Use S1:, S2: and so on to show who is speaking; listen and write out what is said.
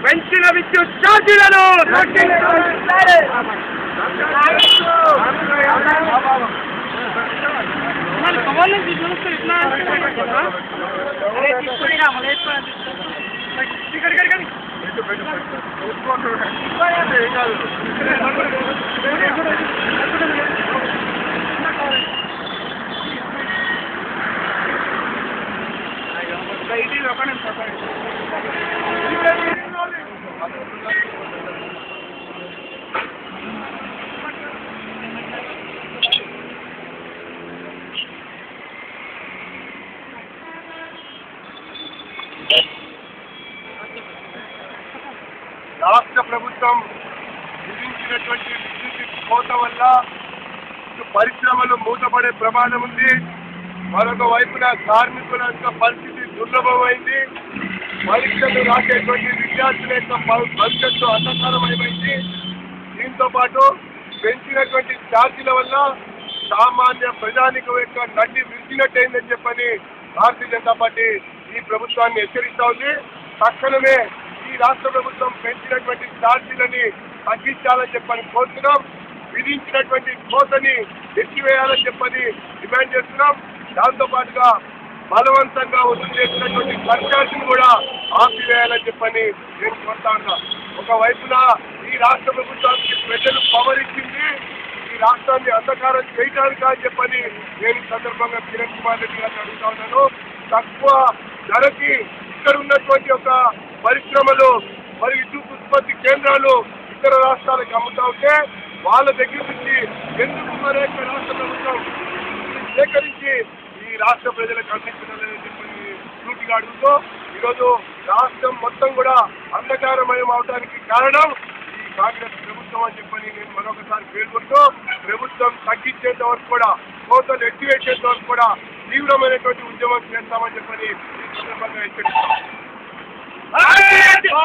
S1: పెంచిన విద్యుత్ ఛార్జీలను రాష్ట్ర ప్రభుత్వం విధించినటువంటి విద్యుత్ కోత వల్ల పరిశ్రమలు మూతపడే ప్రమాదం ఉంది. మరొక వైపున కార్మికుల యొక్క పరిస్థితి దుర్లభమైంది. పరీక్షలు రాసేటువంటి విద్యార్థుల యొక్క భవిష్యత్తు అంధకారమైంది. దీంతో పాటు పెంచినటువంటి ఛార్జీల వల్ల సామాన్య ప్రజానికం యొక్క నడ్డి విరిచినట్టయిందని చెప్పని భారతీయ జనతా పార్టీ ఈ ప్రభుత్వాన్ని హెచ్చరిస్తా ఉంది. తక్షణమే ఈ రాష్ట్ర ప్రభుత్వం పెంచినటువంటి ఛార్జీలని తగ్గించాలని చెప్పని కోరుతున్నాం. విధించినటువంటి కోతని ఎత్తివేయాలని చెప్పని డిమాండ్ చేస్తున్నాం. దాంతో పాటుగా బలవంతంగా వసూలు చేసినటువంటి సర్ఛార్జీని కూడా ఆపివేయాలని చెప్పని నేను కోరుతా ఉన్నా. ఒకవైపున ఈ రాష్ట్ర ప్రభుత్వానికి ప్రజలు పవర్ ఇచ్చింది, ఈ రాష్ట్రాన్ని అంధకారం చేయడానికి అని చెప్పని నేను ఈ సందర్భంగా కిరణ్ కుమార్ రెడ్డి గారిని అడుగుతా ఉన్నాను. తక్కువ ధరకి ఇక్కడ ఉన్నటువంటి ఒక పరిశ్రమలు మరియు విద్యుత్ ఉత్పత్తి కేంద్రాలు ఇతర రాష్ట్రాలకు అమ్ముతా ఉంటే వాళ్ళ దగ్గర నుంచి ఎందుకు మరి రాష్ట్ర ప్రభుత్వం సేకరించి ఈ రాష్ట్ర ప్రజలకు అందించాలని చెప్పి సూటిగా అడుగుతూ ఈరోజు రాష్ట్రం మొత్తం కూడా అంధకారమయం అవడానికి కారణం ఈ కాంగ్రెస్ ప్రభుత్వం అని చెప్పని నేను మరొకసారి పేర్కొంటూ ప్రభుత్వం తగ్గించేంత వరకు కూడా కోతలు ఎత్తివేసేంత వరకు కూడా తీవ్రమైనటువంటి ఉద్యమం చేస్తామని చెప్పని ఈ సందర్భంగా హెచ్చరిస్తాం.
S2: Hey!